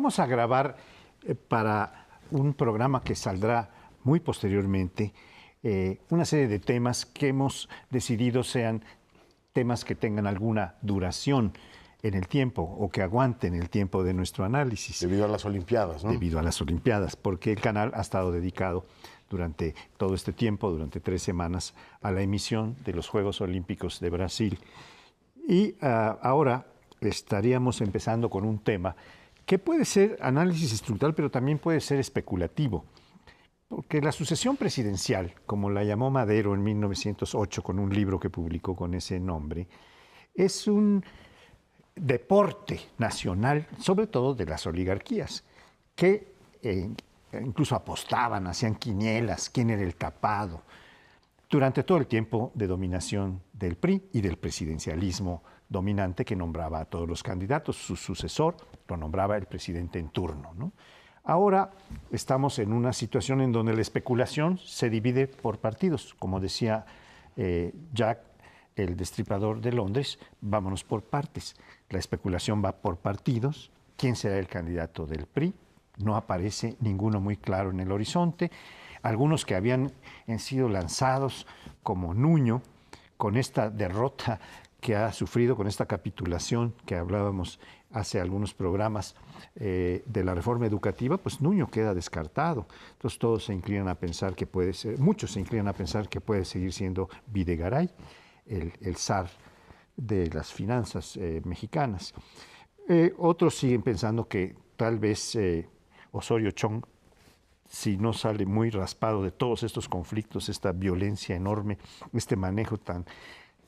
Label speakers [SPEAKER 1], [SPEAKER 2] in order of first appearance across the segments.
[SPEAKER 1] vamos a grabar para un programa que saldrá muy posteriormente una serie de temas que hemos decidido sean temas que tengan alguna duración en el tiempo o que aguanten el tiempo de nuestro análisis.
[SPEAKER 2] Debido a las Olimpiadas, ¿no?
[SPEAKER 1] Debido a las Olimpiadas, porque el canal ha estado dedicado durante todo este tiempo, durante 3 semanas, a la emisión de los Juegos Olímpicos de Brasil. Y ahora estaríamos empezando con un tema que puede ser análisis estructural, pero también puede ser especulativo. Porque la sucesión presidencial, como la llamó Madero en 1908 con un libro que publicó con ese nombre, es un deporte nacional, sobre todo de las oligarquías, que incluso apostaban, hacían quinielas, quién era el tapado, durante todo el tiempo de dominación del PRI y del presidencialismo dominante que nombraba a todos los candidatos. Su sucesor lo nombraba el presidente en turno, ¿no? Ahora estamos en una situación en donde la especulación se divide por partidos. Como decía Jack, el destripador de Londres, vámonos por partes. La especulación va por partidos. ¿Quién será el candidato del PRI? No aparece ninguno muy claro en el horizonte. Algunos que habían sido lanzados, como Nuño, con esta derrota que ha sufrido, con esta capitulación que hablábamos hace algunos programas de la reforma educativa, pues Nuño queda descartado. Entonces todos se inclinan a pensar que puede ser, muchos se inclinan a pensar que puede seguir siendo Videgaray, el zar de las finanzas mexicanas. Otros siguen pensando que tal vez Osorio Chong, si no sale muy raspado de todos estos conflictos, esta violencia enorme, este manejo tan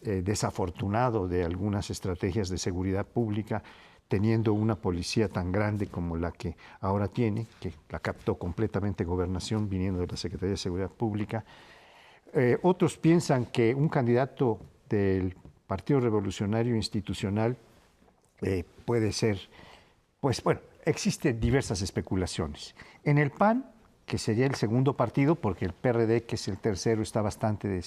[SPEAKER 1] desafortunado de algunas estrategias de seguridad pública, teniendo una policía tan grande como la que ahora tiene, que la captó completamente Gobernación viniendo de la Secretaría de Seguridad Pública. Otros piensan que un candidato del Partido Revolucionario Institucional puede ser, pues bueno, existen diversas especulaciones. En el PAN, que sería el segundo partido, porque el PRD, que es el tercero, está bastante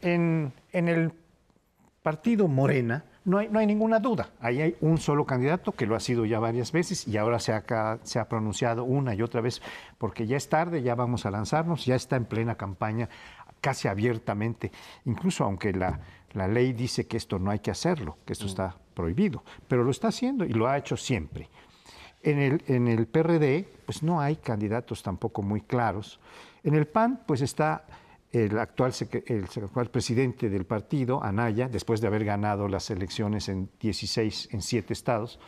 [SPEAKER 1] en el partido Morena no hay ninguna duda. Ahí hay un solo candidato que lo ha sido ya varias veces y ahora se ha pronunciado una y otra vez porque ya es tarde, ya vamos a lanzarnos, ya está en plena campaña, casi abiertamente, incluso aunque la ley dice que esto no hay que hacerlo, que esto está prohibido, pero lo está haciendo y lo ha hecho siempre. En el PRD, pues no hay candidatos tampoco muy claros. En el PAN, pues está el actual presidente del partido, Anaya, después de haber ganado las elecciones en 7 estados,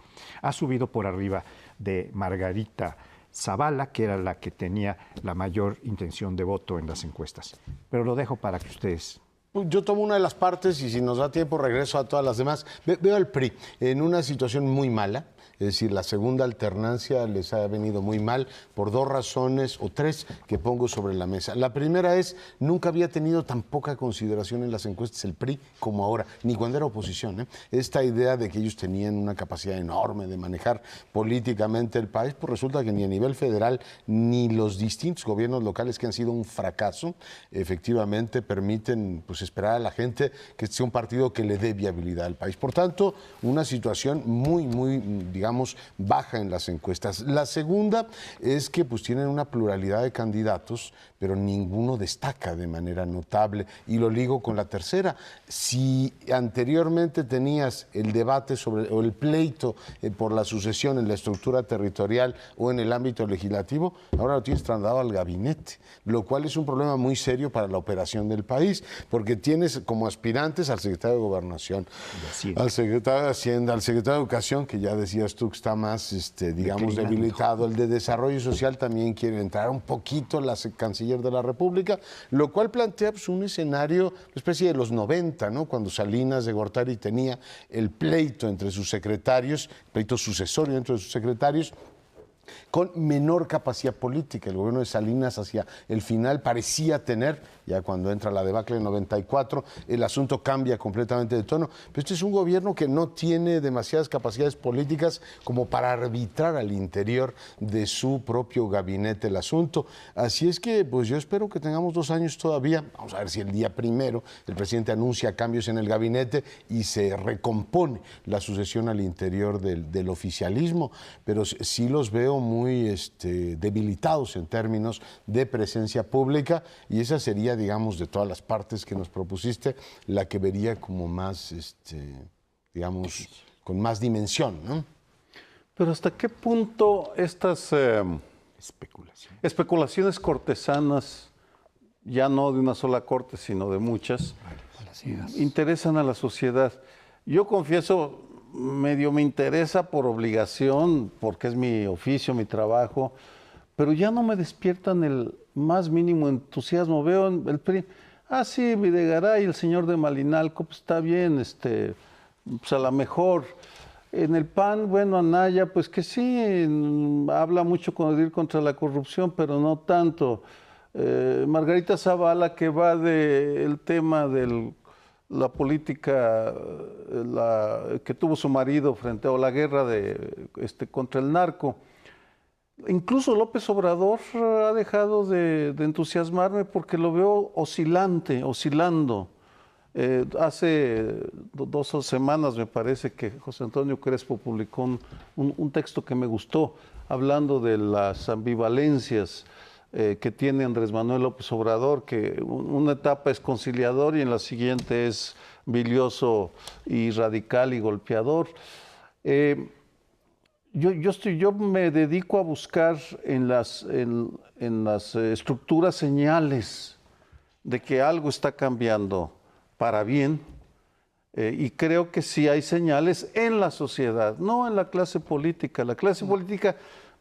[SPEAKER 1] ha subido por arriba de Margarita Zavala, que era la que tenía la mayor intención de voto en las encuestas. Pero lo dejo para que ustedes...
[SPEAKER 2] Yo tomo una de las partes y si nos da tiempo regreso a todas las demás. Veo al PRI en una situación muy mala. Es decir, la segunda alternancia les ha venido muy mal por 2 razones o 3 que pongo sobre la mesa. La primera es, nunca había tenido tan poca consideración en las encuestas el PRI como ahora, ni cuando era oposición. Esta idea de que ellos tenían una capacidad enorme de manejar políticamente el país, pues resulta que ni a nivel federal ni los distintos gobiernos locales que han sido un fracaso, efectivamente permiten pues esperar a la gente que sea un partido que le dé viabilidad al país. Por tanto, una situación muy, digamos, baja en las encuestas. La segunda es que pues tienen una pluralidad de candidatos, pero ninguno destaca de manera notable. Y lo ligo con la tercera. Si anteriormente tenías el debate o el pleito por la sucesión en la estructura territorial o en el ámbito legislativo, ahora lo tienes trasladado al gabinete, lo cual es un problema muy serio para la operación del país, porque tienes como aspirantes al secretario de Gobernación, al secretario de Hacienda, al secretario de Educación, que ya decías tú que está más, digamos, debilitado. El de Desarrollo Social también quiere entrar un poquito, la canciller de la República, lo cual plantea pues, un escenario, una especie de los 90, ¿no? Cuando Salinas de Gortari tenía el pleito entre sus secretarios, pleito sucesorio entre sus secretarios, con menor capacidad política. El gobierno de Salinas hacia el final parecía tener, ya cuando entra la debacle en 94, el asunto cambia completamente de tono. Pero este es un gobierno que no tiene demasiadas capacidades políticas como para arbitrar al interior de su propio gabinete el asunto. Así es que, pues yo espero que tengamos 2 años todavía. Vamos a ver si el día primero el presidente anuncia cambios en el gabinete y se recompone la sucesión al interior del oficialismo, pero sí los veo muy debilitados en términos de presencia pública, y esa sería, digamos, de todas las partes que nos propusiste, la que vería como más, digamos, con más dimensión, ¿no?
[SPEAKER 3] Pero ¿hasta qué punto estas especulaciones cortesanas, ya no de una sola corte, sino de muchas, interesan a la sociedad? Yo confieso, medio me interesa por obligación, porque es mi oficio, mi trabajo, pero ya no me despiertan el más mínimo entusiasmo. Veo en el PRI, sí, Videgaray, el señor de Malinalco, pues está bien, pues a lo mejor. En el PAN, bueno, Anaya, pues que sí, habla mucho contra la corrupción, pero no tanto. Margarita Zavala, que va del tema de la política que tuvo su marido frente a la guerra contra el narco. Incluso López Obrador ha dejado de entusiasmarme porque lo veo oscilando. Hace 2 semanas me parece que José Antonio Crespo publicó un texto que me gustó, hablando de las ambivalencias que tiene Andrés Manuel López Obrador, que una etapa es conciliador y en la siguiente es bilioso y radical y golpeador. Yo me dedico a buscar en las estructuras señales de que algo está cambiando para bien, y creo que sí hay señales en la sociedad, no en la clase política. La clase política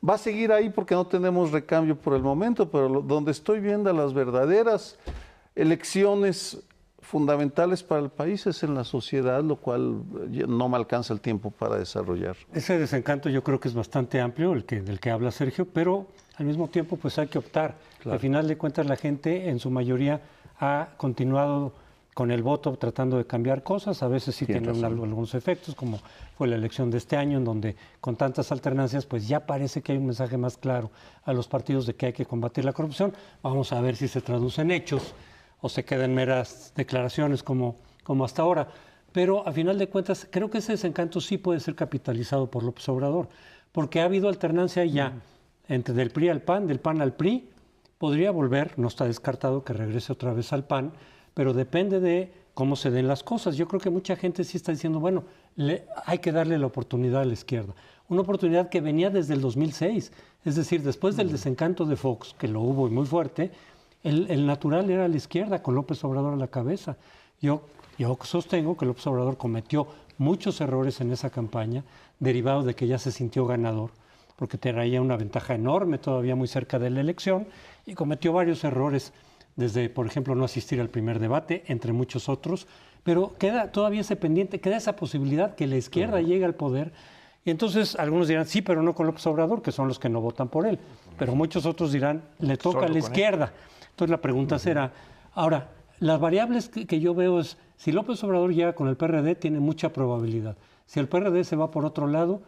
[SPEAKER 3] va a seguir ahí porque no tenemos recambio por el momento, pero donde estoy viendo las verdaderas elecciones fundamentales para el país es en la sociedad, lo cual no me alcanza el tiempo para desarrollar.
[SPEAKER 4] Ese desencanto yo creo que es bastante amplio, del que habla Sergio, pero al mismo tiempo pues hay que optar. Claro. Al final de cuentas la gente en su mayoría ha continuado con el voto tratando de cambiar cosas, a veces sí tienen algunos efectos, como fue la elección de este año, en donde con tantas alternancias pues ya parece que hay un mensaje más claro a los partidos de que hay que combatir la corrupción. Vamos a ver si se traduce en hechos o se quedan meras declaraciones como hasta ahora. Pero a final de cuentas creo que ese desencanto sí puede ser capitalizado por López Obrador, porque ha habido alternancia ya entre del PRI al PAN, del PAN al PRI. Podría volver, no está descartado que regrese otra vez al PAN, pero depende de cómo se den las cosas. Yo creo que mucha gente sí está diciendo, bueno, hay que darle la oportunidad a la izquierda. Una oportunidad que venía desde el 2006, es decir, después del desencanto de Fox, que lo hubo y muy fuerte, el natural era la izquierda, con López Obrador a la cabeza. Yo sostengo que López Obrador cometió muchos errores en esa campaña, derivados de que ya se sintió ganador, porque traía una ventaja enorme todavía muy cerca de la elección, y cometió varios errores, desde, por ejemplo, no asistir al primer debate, entre muchos otros, pero queda todavía ese pendiente, queda esa posibilidad que la izquierda llegue al poder. Y entonces algunos dirán, sí, pero no con López Obrador, que son los que no votan por él, pero muchos otros dirán, le toca a la izquierda. Entonces la pregunta será, ahora, las variables que yo veo es, si López Obrador llega con el PRD, tiene mucha probabilidad. Si el PRD se va por otro lado,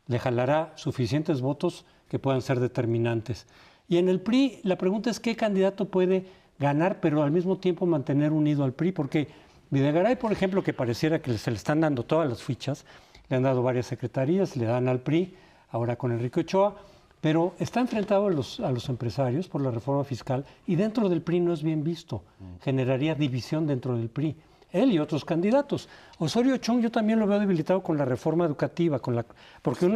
[SPEAKER 4] le jalará suficientes votos que puedan ser determinantes. Y en el PRI, la pregunta es qué candidato puede ganar, pero al mismo tiempo mantener unido al PRI, porque Videgaray, por ejemplo, que pareciera que se le están dando todas las fichas, le han dado varias secretarías, le dan al PRI, ahora con Enrique Ochoa, pero está enfrentado a los empresarios por la reforma fiscal y dentro del PRI no es bien visto, generaría división dentro del PRI. Él y otros candidatos. Osorio Chong yo también lo veo debilitado con la reforma educativa, porque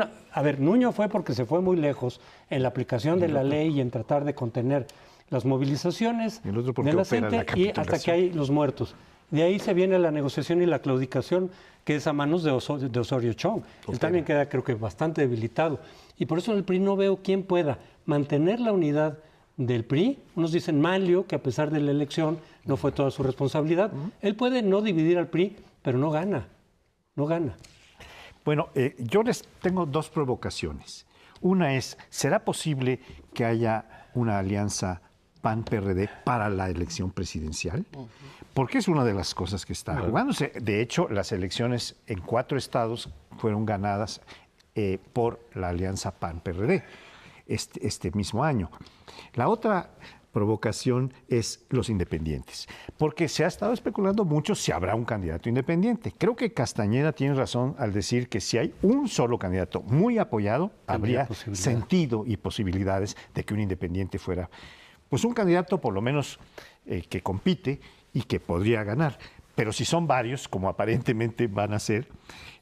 [SPEAKER 4] Nuño fue porque se fue muy lejos en la aplicación de la ley y en tratar de contener las movilizaciones de la gente y hasta que hay los muertos. De ahí se viene la negociación y la claudicación que es a manos de Osorio Chong. Él también queda, creo que, bastante debilitado. Y por eso en el PRI no veo quién pueda mantener la unidad del PRI. Unos dicen Manlio, que a pesar de la elección no fue toda su responsabilidad. Él puede no dividir al PRI, pero no gana. No gana.
[SPEAKER 1] Bueno, yo les tengo 2 provocaciones. Una es, ¿será posible que haya una alianza PAN-PRD para la elección presidencial? Porque es una de las cosas que está jugándose. De hecho, las elecciones en 4 estados fueron ganadas por la alianza PAN-PRD este mismo año. La otra provocación es los independientes, porque se ha estado especulando mucho si habrá un candidato independiente. Creo que Castañeda tiene razón al decir que si hay un solo candidato muy apoyado, habría sentido y posibilidades de que un independiente fuera pues un candidato por lo menos que compite y que podría ganar. Pero si son varios, como aparentemente van a ser,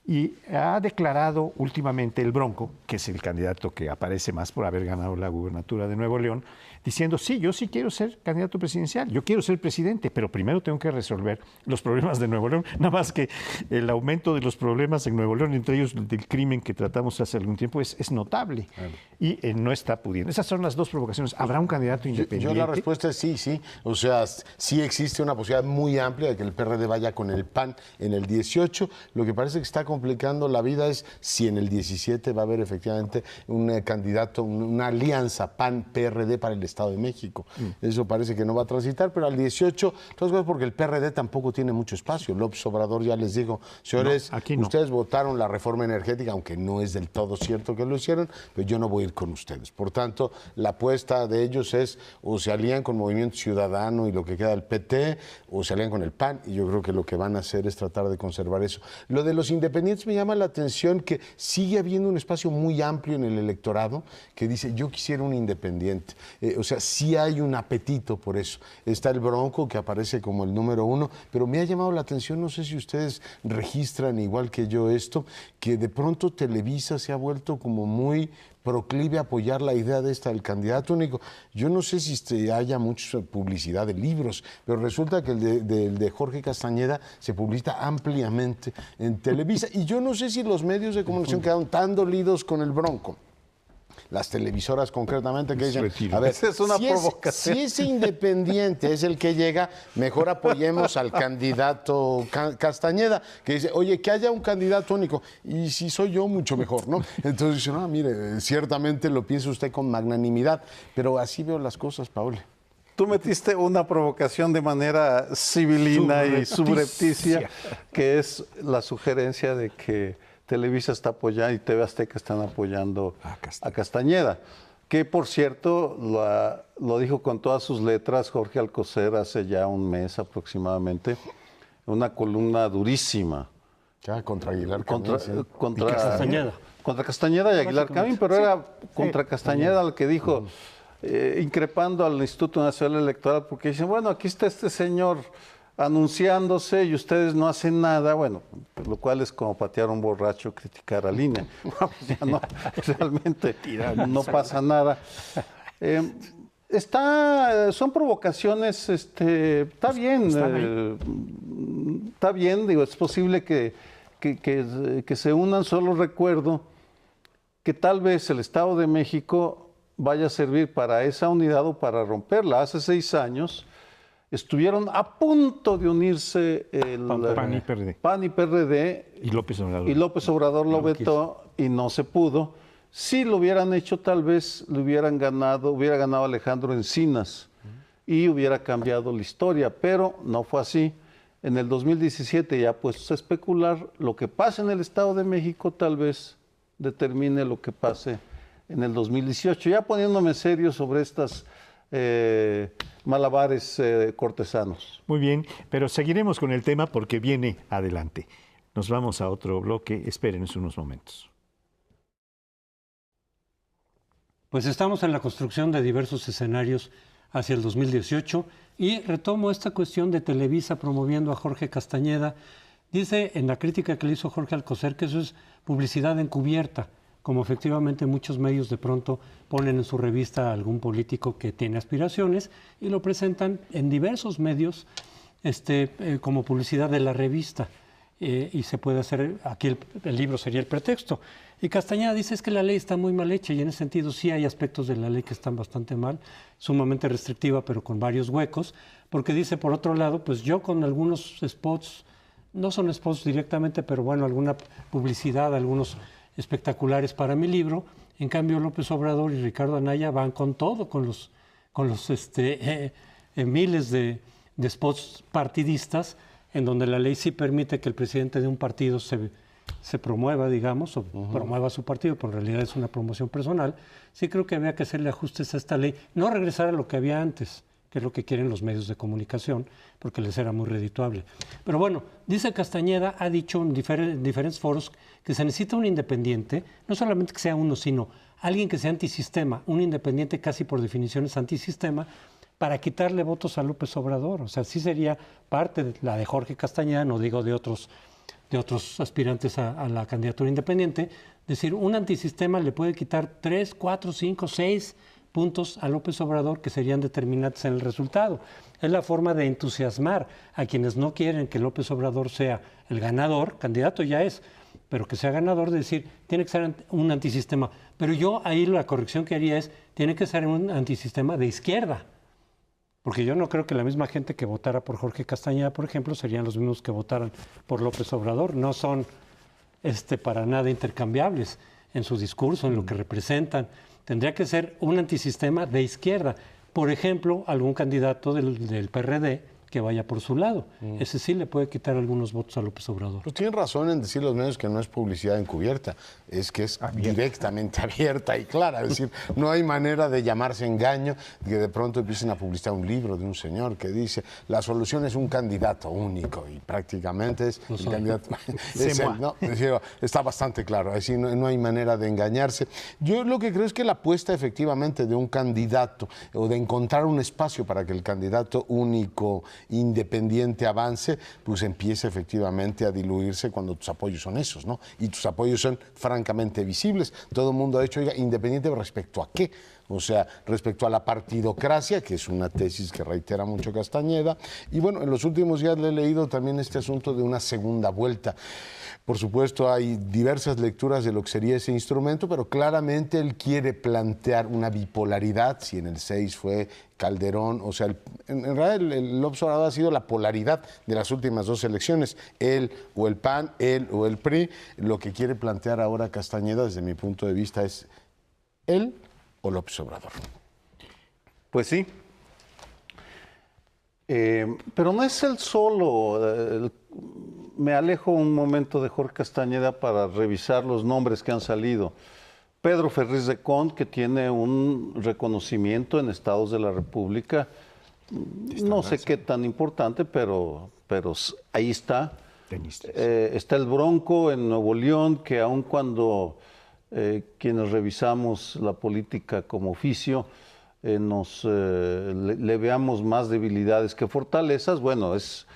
[SPEAKER 1] y ha declarado últimamente el Bronco, que es el candidato que aparece más por haber ganado la gubernatura de Nuevo León, diciendo, sí, yo sí quiero ser candidato presidencial, yo quiero ser presidente, pero primero tengo que resolver los problemas de Nuevo León, nada más que el aumento de los problemas en Nuevo León, entre ellos del crimen que tratamos hace algún tiempo, es notable y no está pudiendo. Esas son las dos provocaciones. ¿Habrá un candidato independiente?
[SPEAKER 2] Yo la respuesta es sí, sí. O sea, sí existe una posibilidad muy amplia de que el PRD vaya con el PAN en el 18. Lo que parece que está complicando la vida es si en el 17 va a haber efectivamente un candidato, una alianza PAN-PRD para el Estado de México. Eso parece que no va a transitar, pero al 18, todas cosas porque el PRD tampoco tiene mucho espacio. López Obrador ya les dijo, señores, ustedes votaron la reforma energética, aunque no es del todo cierto que lo hicieron, pero yo no voy a ir con ustedes. Por tanto, la apuesta de ellos es o se alían con Movimiento Ciudadano y lo que queda del PT, o se alían con el PAN, y yo creo que lo que van a hacer es tratar de conservar eso. Lo de los independientes me llama la atención que sigue habiendo un espacio muy amplio en el electorado que dice, yo quisiera un independiente. O sea, sí hay un apetito por eso. Está el Bronco, que aparece como el número 1, pero me ha llamado la atención, no sé si ustedes registran igual que yo esto, que de pronto Televisa se ha vuelto como muy proclive a apoyar la idea de esta del candidato único. Yo no sé si haya mucha publicidad de libros, pero resulta que el de Jorge Castañeda se publicita ampliamente en Televisa, y yo no sé si los medios de comunicación quedaron tan dolidos con el Bronco, las televisoras concretamente, que dicen, a ver,
[SPEAKER 3] esa es una provocación.
[SPEAKER 2] Si ese independiente es el que llega, mejor apoyemos al candidato Castañeda, que dice, oye, que haya un candidato único, y si soy yo, mucho mejor, ¿no? Entonces dice, no, mire, ciertamente lo piensa usted con magnanimidad, pero así veo las cosas, Paul.
[SPEAKER 3] Tú metiste una provocación de manera civilina y subrepticia, que es la sugerencia de que Televisa está apoyando y TV Azteca están apoyando a Castañeda, que por cierto lo dijo con todas sus letras Jorge Alcocer hace ya un mes aproximadamente, una columna durísima.
[SPEAKER 2] Ya, contra Aguilar Camín.
[SPEAKER 3] Contra Castañeda. Contra Castañeda y Aguilar Camín, pero era contra Castañeda el que dijo, increpando al Instituto Nacional Electoral, porque dicen, bueno, aquí está este señor anunciándose y ustedes no hacen nada, bueno, lo cual es como patear a un borracho, criticar al INE. Ya no, realmente no pasa nada. Son provocaciones, está bien, digo, es posible que se unan. Solo recuerdo que tal vez el Estado de México vaya a servir para esa unidad o para romperla. Hace 6 años estuvieron a punto de unirse el PAN y PRD.
[SPEAKER 1] Y López Obrador.
[SPEAKER 3] Y López Obrador lo vetó y no se pudo. Si lo hubieran hecho, tal vez hubiera ganado Alejandro Encinas y hubiera cambiado la historia, pero no fue así. En el 2017, ya puestos a especular, lo que pasa en el Estado de México tal vez determine lo que pase en el 2018. Ya poniéndome serio sobre estas malabares cortesanos.
[SPEAKER 1] Muy bien, pero seguiremos con el tema porque viene adelante. Nos vamos a otro bloque, espérenos unos momentos.
[SPEAKER 4] Pues estamos en la construcción de diversos escenarios hacia el 2018 y retomo esta cuestión de Televisa promoviendo a Jorge Castañeda. Dice en la crítica que le hizo Jorge Alcocer que eso es publicidad encubierta, como efectivamente muchos medios de pronto ponen en su revista a algún político que tiene aspiraciones y lo presentan en diversos medios como publicidad de la revista. Y se puede hacer, aquí el libro sería el pretexto. Y Castañeda dice es que la ley está muy mal hecha y en ese sentido sí hay aspectos de la ley que están bastante mal, sumamente restrictiva pero con varios huecos, porque dice por otro lado, pues yo con algunos spots, no son spots directamente, pero bueno, alguna publicidad, algunos espectaculares para mi libro. En cambio, López Obrador y Ricardo Anaya van con todo, con con los miles de spots partidistas, en donde la ley sí permite que el presidente de un partido se promueva, digamos, o promueva su partido, pero en realidad es una promoción personal. Sí creo que había que hacerle ajustes a esta ley, no regresar a lo que había antes, que es lo que quieren los medios de comunicación, porque les era muy redituable. Pero bueno, dice Castañeda, ha dicho en diferentes foros que se necesita un independiente, no solamente que sea uno, sino alguien que sea antisistema, un independiente casi por definición es antisistema, para quitarle votos a López Obrador. O sea, sí sería parte de la de Jorge Castañeda, no digo de otros aspirantes a la candidatura independiente. Es decir, un antisistema le puede quitar 3, 4, 5, 6 puntos a López Obrador que serían determinantes en el resultado. Es la forma de entusiasmar a quienes no quieren que López Obrador sea el ganador, candidato ya es, pero que sea ganador, de decir, tiene que ser un antisistema. Pero yo ahí la corrección que haría es, tiene que ser un antisistema de izquierda. Porque yo no creo que la misma gente que votara por Jorge Castañeda, por ejemplo, serían los mismos que votaran por López Obrador. No son para nada intercambiables en su discurso, en lo que representan. Tendría que ser un antisistema de izquierda. Por ejemplo, algún candidato del PRD que vaya por su lado. Ese sí le puede quitar algunos votos a López Obrador.
[SPEAKER 2] Pues tienen razón en decir los medios que no es publicidad encubierta, es que es directamente abierta y clara. Es decir, no hay manera de llamarse engaño, que de pronto empiecen a publicitar un libro de un señor que dice la solución es un candidato único y prácticamente es el candidato. Es él, ¿no? Es decir, está bastante claro, es decir, no hay manera de engañarse. Yo lo que creo es que la apuesta efectivamente de un candidato o de encontrar un espacio para que el candidato único independiente avance, pues empieza efectivamente a diluirse cuando tus apoyos son esos, ¿no? Y tus apoyos son francamente visibles. Todo el mundo ha dicho, oiga, ¿independiente respecto a qué? O sea, respecto a la partidocracia, que es una tesis que reitera mucho Castañeda. Y bueno, en los últimos días le he leído también este asunto de una segunda vuelta. Por supuesto, hay diversas lecturas de lo que sería ese instrumento, pero claramente él quiere plantear una bipolaridad. Si en el 6 fue Calderón, o sea, en realidad el López Obrador ha sido la polaridad de las últimas dos elecciones, él o el PAN, él o el PRI. Lo que quiere plantear ahora Castañeda, desde mi punto de vista, es él o López Obrador.
[SPEAKER 3] Pues sí. Pero no es él solo. Me alejo un momento de Jorge Castañeda para revisar los nombres que han salido. Pedro Ferriz de Con, que tiene un reconocimiento en estados de la República, no sé qué tan importante, pero ahí está. Está el Bronco en Nuevo León, que aun cuando quienes revisamos la política como oficio, le veamos más debilidades que fortalezas, bueno, es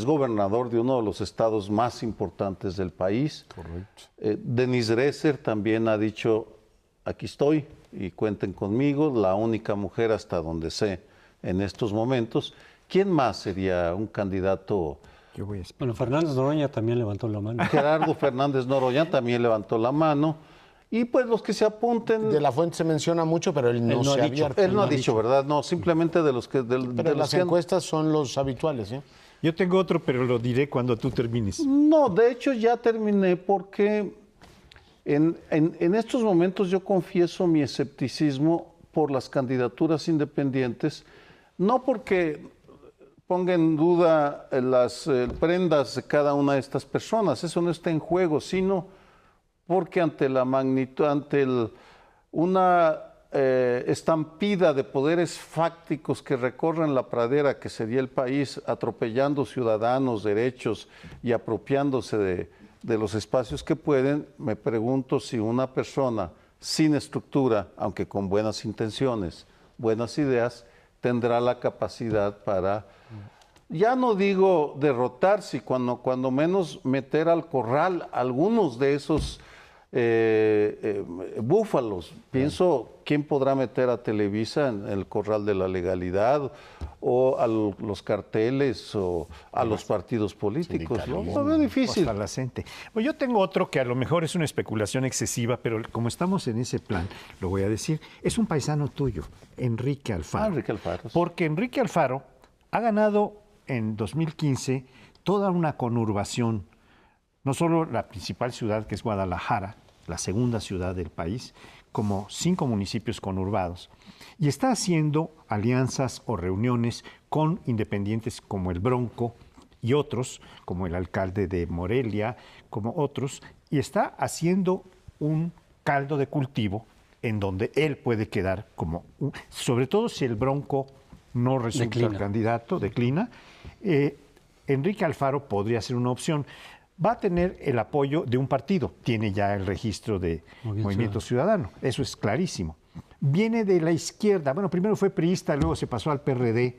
[SPEAKER 3] gobernador de uno de los estados más importantes del país.
[SPEAKER 2] Correcto.
[SPEAKER 3] Denise Dresser también ha dicho, aquí estoy y cuenten conmigo, la única mujer hasta donde sé en estos momentos. ¿Quién más sería un candidato?
[SPEAKER 4] Bueno, Fernández Noroña también levantó la mano.
[SPEAKER 3] Gerardo Fernández Noroña también levantó la mano. Y pues los que se apunten...
[SPEAKER 2] De la Fuente se menciona mucho, pero él no se ha abierto.
[SPEAKER 3] Él no ha dicho, ¿verdad? No, simplemente de los que...
[SPEAKER 2] Pero las encuestas son los habituales, ¿eh?
[SPEAKER 1] Yo tengo otro, pero lo diré cuando tú termines.
[SPEAKER 3] No, de hecho ya terminé porque en estos momentos yo confieso mi escepticismo por las candidaturas independientes, no porque ponga en duda las prendas de cada una de estas personas, eso no está en juego, sino porque ante la magnitud, una estampida de poderes fácticos que recorren la pradera que sería el país, atropellando ciudadanos, derechos y apropiándose de los espacios que pueden, me pregunto si una persona sin estructura, aunque con buenas intenciones, buenas ideas, tendrá la capacidad para, ya no digo derrotarse, cuando menos meter al corral algunos de esos búfalos. Pienso, ¿quién podrá meter a Televisa en el corral de la legalidad o a los carteles o a los partidos políticos? ¿No? Lo veo difícil.
[SPEAKER 1] Hasta la gente. Pues yo tengo otro que a lo mejor es una especulación excesiva, pero como estamos en ese plan, lo voy a decir, es un paisano tuyo, Enrique Alfaro.
[SPEAKER 3] Enrique Alfaro.
[SPEAKER 1] Porque Enrique Alfaro ha ganado en 2015 toda una conurbación, no solo la principal ciudad que es Guadalajara, la segunda ciudad del país, como 5 municipios conurbados y está haciendo alianzas o reuniones con independientes como el Bronco y otros, como el alcalde de Morelia, como otros, y está haciendo un caldo de cultivo en donde él puede quedar como, sobre todo si el Bronco no resulta candidato, declina, Enrique Alfaro podría ser una opción. Va a tener el apoyo de un partido, tiene ya el registro de Movimiento Ciudadano, eso es clarísimo. Viene de la izquierda, bueno, primero fue priista, luego se pasó al PRD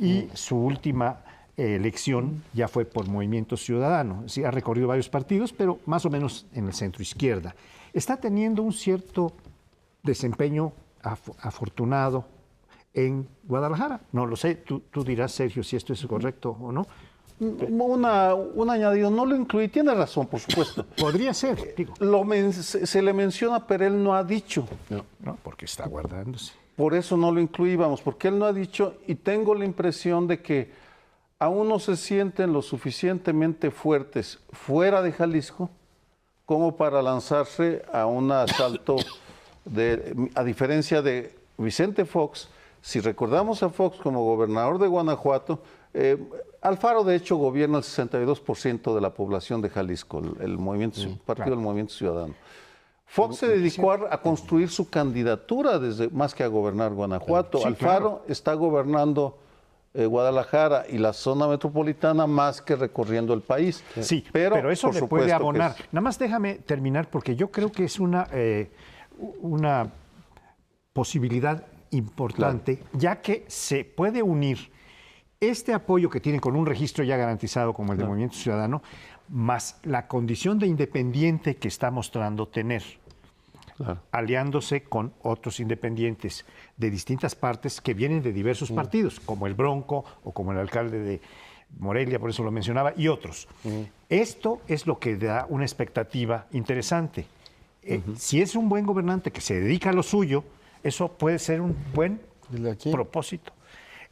[SPEAKER 1] y su última elección ya fue por Movimiento Ciudadano. Sí, ha recorrido varios partidos, pero más o menos en el centro izquierda. Está teniendo un cierto desempeño afortunado en Guadalajara. No lo sé, tú dirás, Sergio, si esto es correcto o no.
[SPEAKER 3] Un añadido, no lo incluí, tiene razón, por supuesto.
[SPEAKER 1] Podría ser, digo.
[SPEAKER 3] Se le menciona, pero él no ha dicho.
[SPEAKER 1] No, porque está guardándose.
[SPEAKER 3] Por eso no lo incluíamos, porque él no ha dicho, y tengo la impresión de que aún no se sienten lo suficientemente fuertes fuera de Jalisco como para lanzarse a un asalto, a diferencia de Vicente Fox. Si recordamos a Fox como gobernador de Guanajuato, Alfaro de hecho gobierna el 62% de la población de Jalisco, el partido del Movimiento Ciudadano. Fox se dedicó a construir su candidatura más que a gobernar Guanajuato. Sí, Alfaro está gobernando Guadalajara y la zona metropolitana más que recorriendo el país.
[SPEAKER 1] Sí, pero eso le puede abonar. Nada más déjame terminar porque yo creo que es una posibilidad importante, ya que se puede unir este apoyo que tienen con un registro ya garantizado como el del Movimiento Ciudadano, más la condición de independiente que está mostrando tener, aliándose con otros independientes de distintas partes que vienen de diversos partidos, como el Bronco o como el alcalde de Morelia, por eso lo mencionaba, y otros. Esto es lo que da una expectativa interesante. Si es un buen gobernante que se dedica a lo suyo, eso puede ser un buen propósito.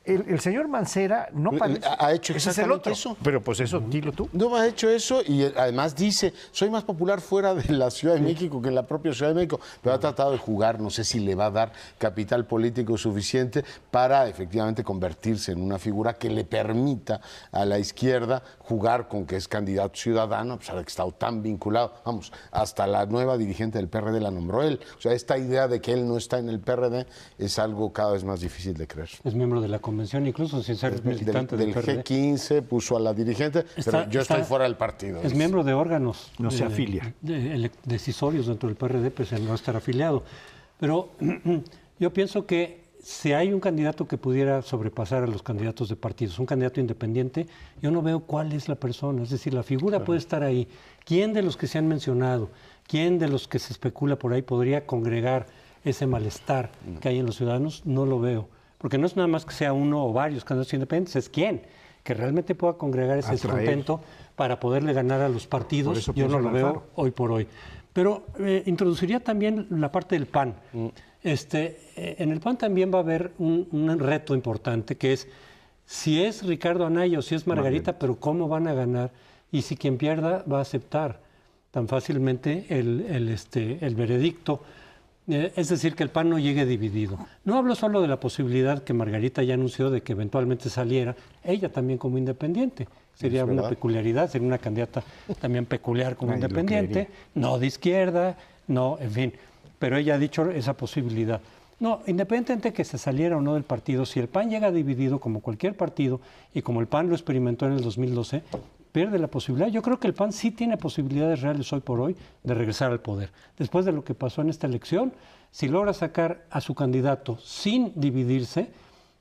[SPEAKER 1] El señor Mancera no
[SPEAKER 2] ha hecho exactamente eso.
[SPEAKER 1] Pero pues eso, dilo tú.
[SPEAKER 2] No ha hecho eso y además dice, soy más popular fuera de la Ciudad de México que en la propia Ciudad de México, pero ha tratado de jugar, no sé si le va a dar capital político suficiente para efectivamente convertirse en una figura que le permita a la izquierda jugar con que es candidato ciudadano, a pesar de que ha estado tan vinculado, vamos, hasta la nueva dirigente del PRD la nombró él. O sea, esta idea de que él no está en el PRD es algo cada vez más difícil de creer.
[SPEAKER 4] Es miembro de la convención, incluso sin ser militante
[SPEAKER 2] del G15, puso a la dirigente, pero yo estoy fuera del partido.
[SPEAKER 4] Es miembro de órganos.
[SPEAKER 1] No se afilia.
[SPEAKER 4] Decisorios dentro del PRD, pese a no estar afiliado. Pero yo pienso que si hay un candidato que pudiera sobrepasar a los candidatos de partidos, un candidato independiente, yo no veo cuál es la persona. Es decir, la figura puede estar ahí. ¿Quién de los que se han mencionado, quién de los que se especula por ahí podría congregar ese malestar que hay en los ciudadanos? No lo veo. Porque no es nada más que sea uno o varios candidatos independientes, es quién que realmente pueda congregar ese descontento para poderle ganar a los partidos. Yo no lo veo hoy por hoy. Pero introduciría también la parte del PAN. En el PAN también va a haber un reto importante, que es si es Ricardo Anaya o si es Margarita, pero cómo van a ganar y si quien pierda va a aceptar tan fácilmente el veredicto. Es decir, que el PAN no llegue dividido. No hablo solo de la posibilidad que Margarita ya anunció de que eventualmente saliera, ella también como independiente. Sería una peculiaridad, sería una candidata también peculiar como independiente, no de izquierda, no, en fin. Pero ella ha dicho esa posibilidad. No, independientemente de que se saliera o no del partido, si el PAN llega dividido como cualquier partido y como el PAN lo experimentó en el 2012, pierde la posibilidad. Yo creo que el PAN sí tiene posibilidades reales hoy por hoy de regresar al poder. Después de lo que pasó en esta elección, si logra sacar a su candidato sin dividirse,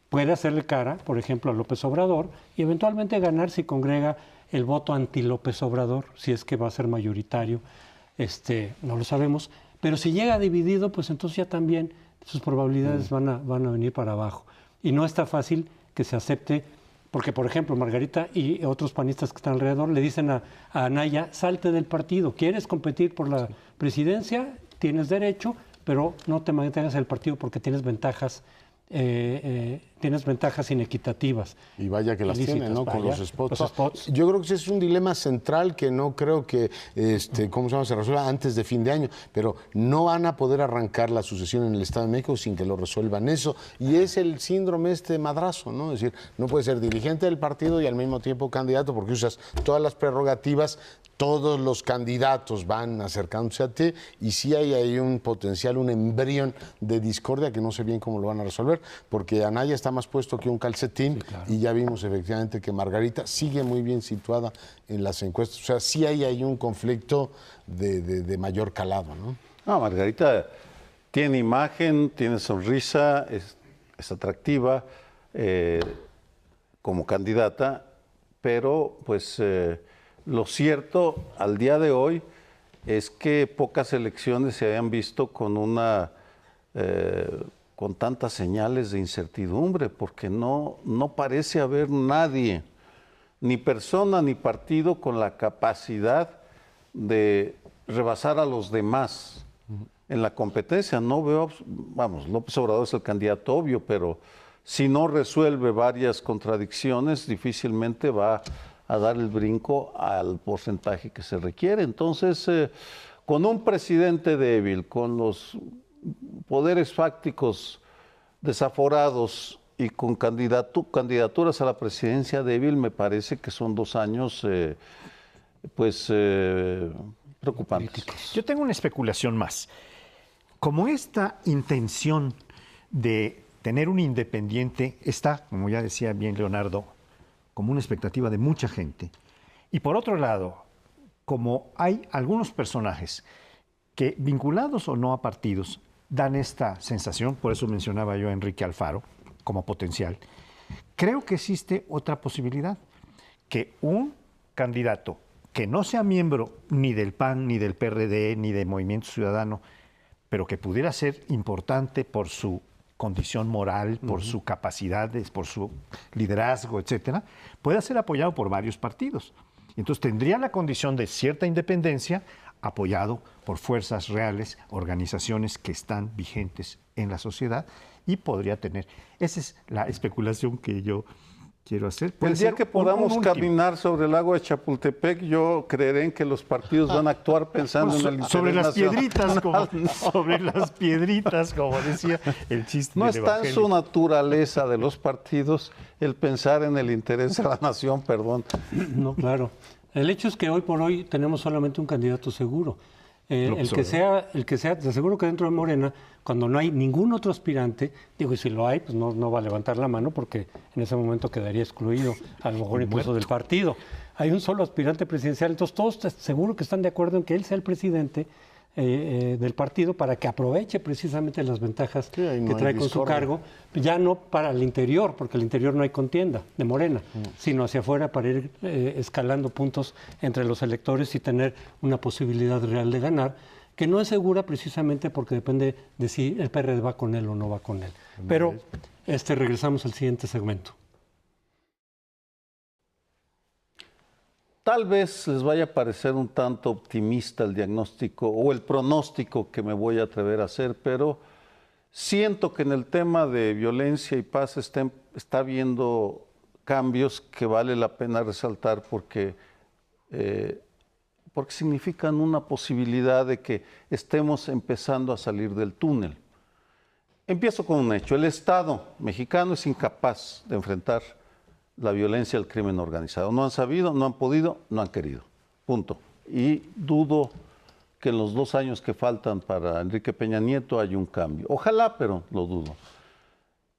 [SPEAKER 4] puede hacerle cara, por ejemplo, a López Obrador y eventualmente ganar si congrega el voto anti-López Obrador, si es que va a ser mayoritario, no lo sabemos. Pero si llega dividido, pues entonces ya también sus probabilidades van a venir para abajo. Y no está fácil que se acepte. Porque, por ejemplo, Margarita y otros panistas que están alrededor le dicen a Anaya, salte del partido, ¿quieres competir por la presidencia? Tienes derecho, pero no te mantengas en el partido porque tienes ventajas, tienes ventajas inequitativas.
[SPEAKER 2] Y vaya que las
[SPEAKER 4] ilícitas,
[SPEAKER 2] tiene, ¿no? Con
[SPEAKER 4] vaya,
[SPEAKER 2] los spots.
[SPEAKER 4] los spots.
[SPEAKER 2] Yo creo que ese es un dilema central que no creo que ¿cómo se llama? Se resuelva antes de fin de año, pero no van a poder arrancar la sucesión en el Estado de México sin que lo resuelvan eso. Y es el síndrome madrazo, ¿no? Es decir, no puedes ser dirigente del partido y al mismo tiempo candidato porque usas todas las prerrogativas. Todos los candidatos van acercándose a ti y sí hay ahí un potencial, un embrión de discordia que no sé bien cómo lo van a resolver, porque Anaya está más puesto que un calcetín, sí, claro. Y ya vimos efectivamente que Margarita sigue muy bien situada en las encuestas. O sea, sí hay ahí un conflicto de mayor calado, ¿no?
[SPEAKER 3] No, Margarita tiene imagen, tiene sonrisa, es atractiva como candidata, pero pues... lo cierto al día de hoy es que pocas elecciones se hayan visto con tantas señales de incertidumbre, porque no parece haber nadie, ni persona ni partido con la capacidad de rebasar a los demás en la competencia. No veo, vamos, López Obrador es el candidato obvio, pero si no resuelve varias contradicciones, difícilmente va a dar el brinco al porcentaje que se requiere. Entonces, con un presidente débil, con los poderes fácticos desaforados y con candidaturas a la presidencia débil, me parece que son 2 años preocupantes.
[SPEAKER 1] Yo tengo una especulación más. Como esta intención de tener un independiente está, como ya decía bien Leonardo, como una expectativa de mucha gente. Y por otro lado, como hay algunos personajes que, vinculados o no a partidos, dan esta sensación, por eso mencionaba yo a Enrique Alfaro como potencial, creo que existe otra posibilidad, que un candidato que no sea miembro ni del PAN, ni del PRD, ni de Movimiento Ciudadano, pero que pudiera ser importante por su condición moral, por su capacidades, por su liderazgo, etcétera, pueda ser apoyado por varios partidos. Entonces tendría la condición de cierta independencia, apoyado por fuerzas reales, organizaciones que están vigentes en la sociedad y podría tener. Esa es la especulación que yo quiero hacer.
[SPEAKER 3] El día que podamos caminar sobre el lago de Chapultepec, yo creeré en que los partidos van a actuar pensando en el interés
[SPEAKER 1] sobre las
[SPEAKER 3] nacional.
[SPEAKER 1] Piedritas, sobre las piedritas, como decía el chiste.
[SPEAKER 3] No está en su naturaleza de los partidos el pensar en el interés de la nación, perdón.
[SPEAKER 4] No, claro. El hecho es que hoy por hoy tenemos solamente un candidato seguro. El que sea, te aseguro que dentro de Morena, cuando no hay ningún otro aspirante, digo, y si lo hay, pues no va a levantar la mano porque en ese momento quedaría excluido, a lo mejor incluso del partido. Hay un solo aspirante presidencial, entonces todos seguro que están de acuerdo en que él sea el presidente del partido para que aproveche precisamente las ventajas que trae con su cargo, ya no para el interior, porque el interior no hay contienda de Morena, sino hacia afuera para ir escalando puntos entre los electores y tener una posibilidad real de ganar, que no es segura precisamente porque depende de si el PRD va con él o no va con él. Pero regresamos al siguiente segmento.
[SPEAKER 3] Tal vez les vaya a parecer un tanto optimista el diagnóstico o el pronóstico que me voy a atrever a hacer, pero siento que en el tema de violencia y paz está habiendo cambios que vale la pena resaltar porque significan una posibilidad de que estemos empezando a salir del túnel. Empiezo con un hecho. El Estado mexicano es incapaz de enfrentar la violencia del crimen organizado. No han sabido, no han podido, no han querido. Punto. Y dudo que en los 2 años que faltan para Enrique Peña Nieto haya un cambio. Ojalá, pero lo dudo.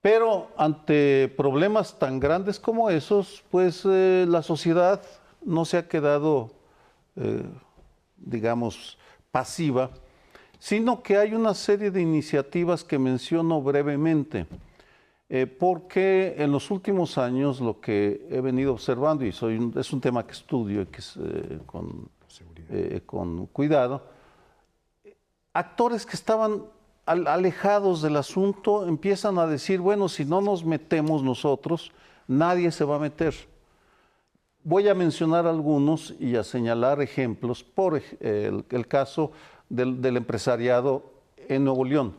[SPEAKER 3] Pero ante problemas tan grandes como esos, pues la sociedad no se ha quedado, digamos, pasiva, sino que hay una serie de iniciativas que menciono brevemente. Porque en los últimos años lo que he venido observando, y es un tema que estudio y que es, con cuidado, actores que estaban alejados del asunto empiezan a decir, bueno, si no nos metemos nosotros, nadie se va a meter. Voy a mencionar algunos y a señalar ejemplos, por el caso del empresariado en Nuevo León.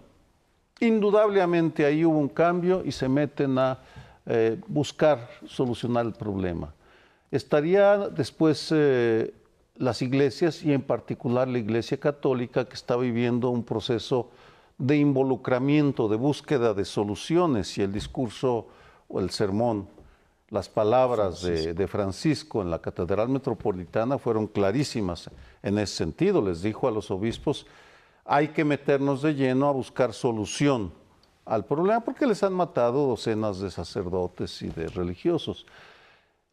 [SPEAKER 3] Indudablemente ahí hubo un cambio y se meten a buscar solucionar el problema. Estaría después las iglesias y en particular la Iglesia Católica, que está viviendo un proceso de involucramiento, de búsqueda de soluciones, y el discurso o el sermón, las palabras de Francisco en la Catedral Metropolitana fueron clarísimas en ese sentido. Les dijo a los obispos, hay que meternos de lleno a buscar solución al problema porque les han matado docenas de sacerdotes y de religiosos.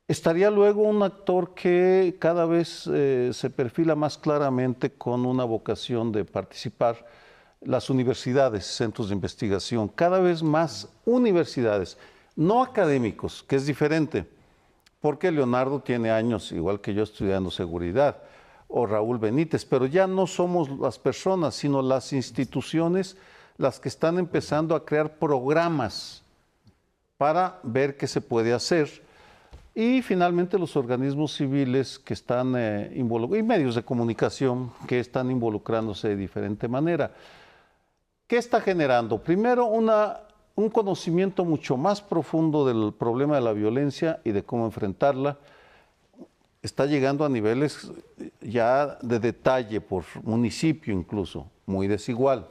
[SPEAKER 3] Estaría luego un actor que cada vez se perfila más claramente con una vocación de participar, las universidades, centros de investigación, cada vez más universidades, no académicos, que es diferente, porque Leonardo tiene años, igual que yo, estudiando seguridad, o Raúl Benítez, pero ya no somos las personas, sino las instituciones las que están empezando a crear programas para ver qué se puede hacer. Y finalmente los organismos civiles que están involucrados, y medios de comunicación que están involucrándose de diferente manera. ¿Qué está generando? Primero, un conocimiento mucho más profundo del problema de la violencia y de cómo enfrentarla. Está llegando a niveles ya de detalle por municipio incluso, muy desigual.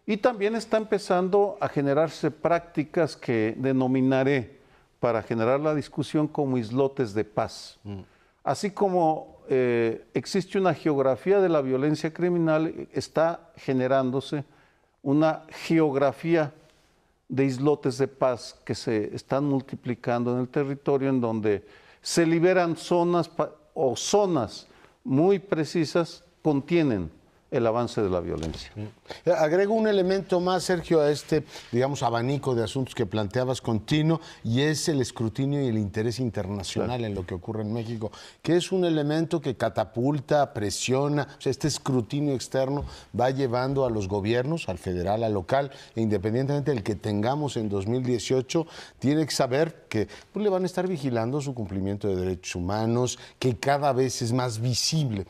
[SPEAKER 3] Y también está empezando a generarse prácticas que denominaré para generar la discusión como islotes de paz. Así como existe una geografía de la violencia criminal, está generándose una geografía de islotes de paz que se están multiplicando en el territorio, en donde se liberan zonas o zonas muy precisas contienen el avance de la violencia.
[SPEAKER 2] Agrego un elemento más, Sergio, a este, digamos, abanico de asuntos que planteabas continuo, y es el escrutinio y el interés internacional en lo que ocurre en México, que es un elemento que catapulta, presiona, o sea, este escrutinio externo va llevando a los gobiernos, al federal, al local, e independientemente del que tengamos en 2018, tiene que saber que pues, le van a estar vigilando su cumplimiento de derechos humanos, que cada vez es más visible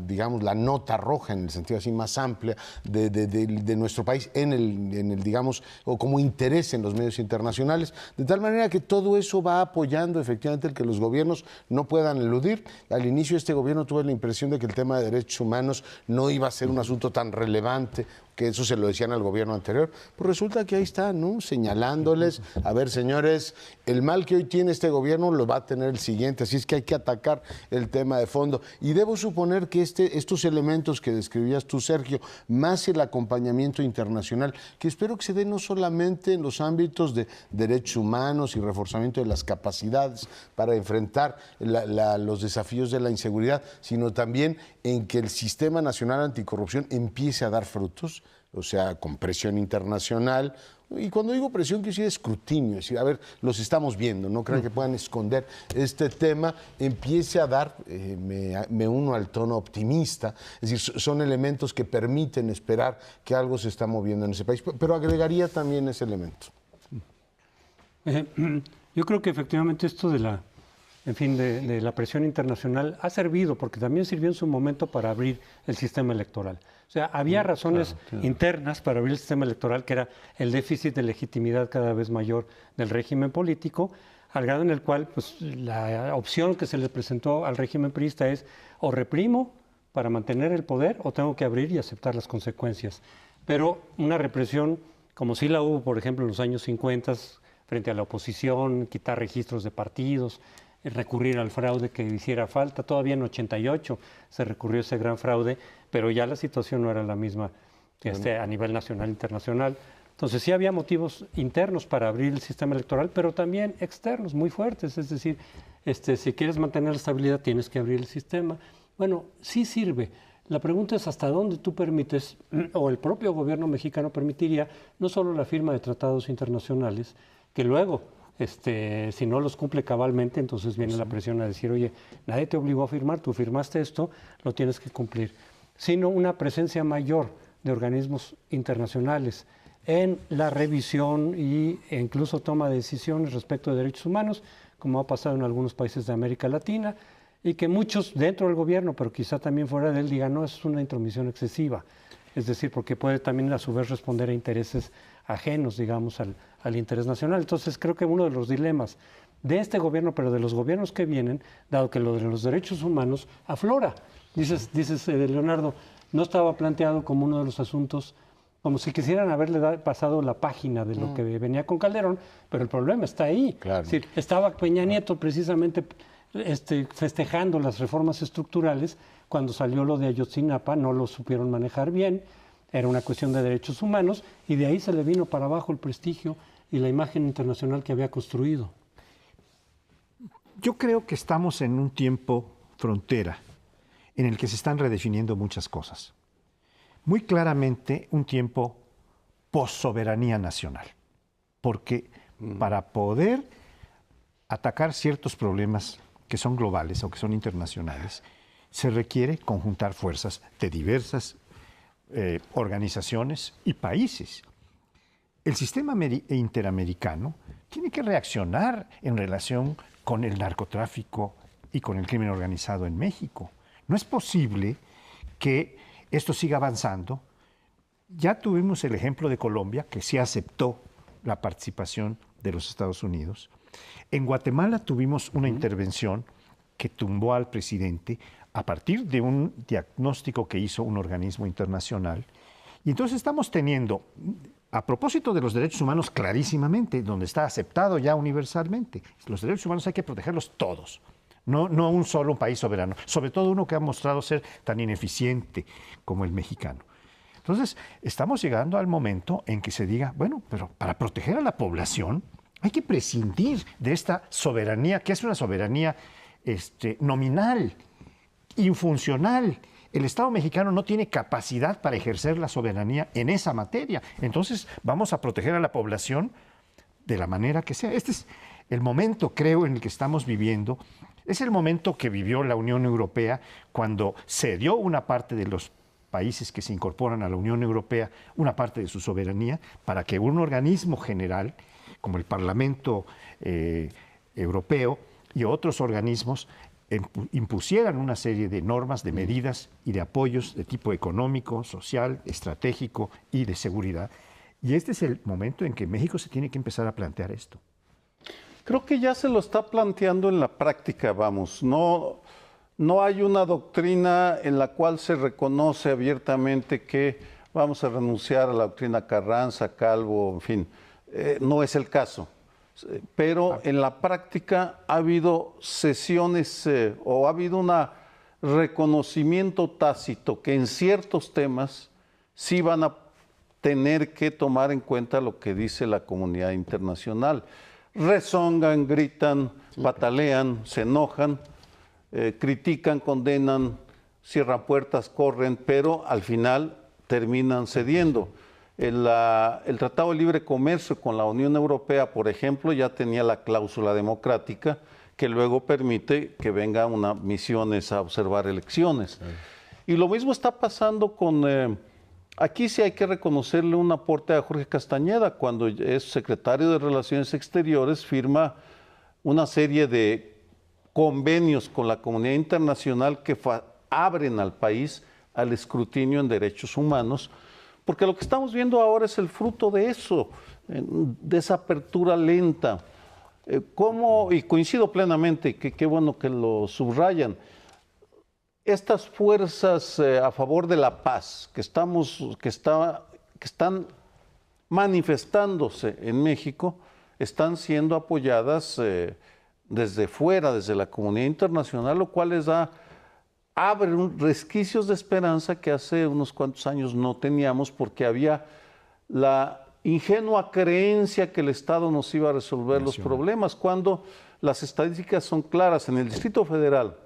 [SPEAKER 2] digamos, la nota roja en el sentido así más amplia de nuestro país en el, digamos, o como interés en los medios internacionales, de tal manera que todo eso va apoyando efectivamente el que los gobiernos no puedan eludir. Al inicio de este gobierno tuve la impresión de que el tema de derechos humanos no iba a ser un asunto tan relevante, que eso se lo decían al gobierno anterior, pues resulta que ahí está, ¿no? Señalándoles, a ver, señores, el mal que hoy tiene este gobierno lo va a tener el siguiente, así es que hay que atacar el tema de fondo. Y debo suponer que estos elementos que describías tú, Sergio, más el acompañamiento internacional, que espero que se dé no solamente en los ámbitos de derechos humanos y reforzamiento de las capacidades para enfrentar los desafíos de la inseguridad, sino también en que el Sistema Nacional Anticorrupción empiece a dar frutos, o sea, con presión internacional. Y cuando digo presión, quiero decir escrutinio, es decir, a ver, los estamos viendo, no crean que puedan esconder este tema, empiece a dar, me uno al tono optimista, es decir, son elementos que permiten esperar que algo se está moviendo en ese país, pero agregaría también ese elemento.
[SPEAKER 4] Yo creo que efectivamente esto de la presión internacional ha servido, porque también sirvió en su momento para abrir el sistema electoral. O sea, había razones internas para abrir el sistema electoral, que era el déficit de legitimidad cada vez mayor del régimen político, al grado en el cual pues, la opción que se le presentó al régimen priista es o reprimo para mantener el poder o tengo que abrir y aceptar las consecuencias. Pero una represión, como sí la hubo, por ejemplo, en los años 50, frente a la oposición, quitar registros de partidos, recurrir al fraude que hiciera falta. Todavía en 88 se recurrió a ese gran fraude, pero ya la situación no era la misma a nivel nacional e internacional. Entonces sí había motivos internos para abrir el sistema electoral, pero también externos muy fuertes. Es decir, si quieres mantener la estabilidad tienes que abrir el sistema. Bueno, sí sirve. La pregunta es hasta dónde tú permites, o el propio gobierno mexicano permitiría, no solo la firma de tratados internacionales, que luego si no los cumple cabalmente, entonces viene la presión a decir, oye, nadie te obligó a firmar, tú firmaste esto, lo tienes que cumplir. Sino una presencia mayor de organismos internacionales en la revisión e incluso toma de decisiones respecto de derechos humanos, como ha pasado en algunos países de América Latina, y que muchos dentro del gobierno, pero quizá también fuera de él, digan, no, eso es una intromisión excesiva. es decir, porque puede también a su vez responder a intereses ajenos, digamos, al interés nacional. Entonces creo que uno de los dilemas de este gobierno, pero de los gobiernos que vienen, dado que lo de los derechos humanos aflora. Dices Leonardo, no estaba planteado como uno de los asuntos, como si quisieran haberle pasado la página de lo que venía con Calderón, pero el problema está ahí.
[SPEAKER 2] Claro.
[SPEAKER 4] Es decir, estaba Peña Nieto precisamente festejando las reformas estructurales cuando salió lo de Ayotzinapa, no lo supieron manejar bien, era una cuestión de derechos humanos y de ahí se le vino para abajo el prestigio y la imagen internacional que había construido.
[SPEAKER 1] Yo creo que estamos en un tiempo frontera en el que se están redefiniendo muchas cosas. Muy claramente un tiempo post-soberanía nacional, porque para poder atacar ciertos problemas que son globales o que son internacionales, se requiere conjuntar fuerzas de diversas organizaciones y países. El sistema interamericano tiene que reaccionar en relación con el narcotráfico y con el crimen organizado en México. No es posible que esto siga avanzando. Ya tuvimos el ejemplo de Colombia, que sí aceptó la participación de los Estados Unidos. En Guatemala tuvimos una intervención que tumbó al presidente a partir de un diagnóstico que hizo un organismo internacional. Y entonces estamos teniendo, a propósito de los derechos humanos clarísimamente, donde está aceptado ya universalmente, los derechos humanos hay que protegerlos todos. No un solo país soberano, sobre todo uno que ha mostrado ser tan ineficiente como el mexicano. Entonces, estamos llegando al momento en que se diga, bueno, pero para proteger a la población hay que prescindir de esta soberanía, que es una soberanía nominal, infuncional. El Estado mexicano no tiene capacidad para ejercer la soberanía en esa materia. Entonces, vamos a proteger a la población de la manera que sea. Este es el momento, creo, en el que estamos viviendo. Es el momento que vivió la Unión Europea cuando cedió una parte de los países que se incorporan a la Unión Europea, una parte de su soberanía, para que un organismo general, como el Parlamento Europeo y otros organismos, impusieran una serie de normas, de medidas y de apoyos de tipo económico, social, estratégico y de seguridad. Y este es el momento en que México se tiene que empezar a plantear esto.
[SPEAKER 3] Creo que ya se lo está planteando en la práctica, vamos. No hay una doctrina en la cual se reconoce abiertamente que vamos a renunciar a la doctrina Carranza, Calvo, en fin. No es el caso. Pero en la práctica ha habido sesiones o ha habido un reconocimiento tácito que en ciertos temas sí van a tener que tomar en cuenta lo que dice la comunidad internacional. Rezongan, gritan, patalean, se enojan, critican, condenan, cierran puertas, corren, pero al final terminan cediendo. El Tratado de Libre Comercio con la Unión Europea, por ejemplo, ya tenía la cláusula democrática que luego permite que vengan misiones a observar elecciones. Y lo mismo está pasando con... aquí sí hay que reconocerle un aporte a Jorge Castañeda, cuando es secretario de Relaciones Exteriores, firma una serie de convenios con la comunidad internacional que abren al país al escrutinio en derechos humanos, porque lo que estamos viendo ahora es el fruto de eso, de esa apertura lenta. Y coincido plenamente, que qué bueno que lo subrayan, estas fuerzas a favor de la paz que están manifestándose en México, están siendo apoyadas desde fuera, desde la comunidad internacional, lo cual les abre resquicios de esperanza que hace unos cuantos años no teníamos, porque había la ingenua creencia que el Estado nos iba a resolver los problemas, cuando las estadísticas son claras. En el Distrito Federal,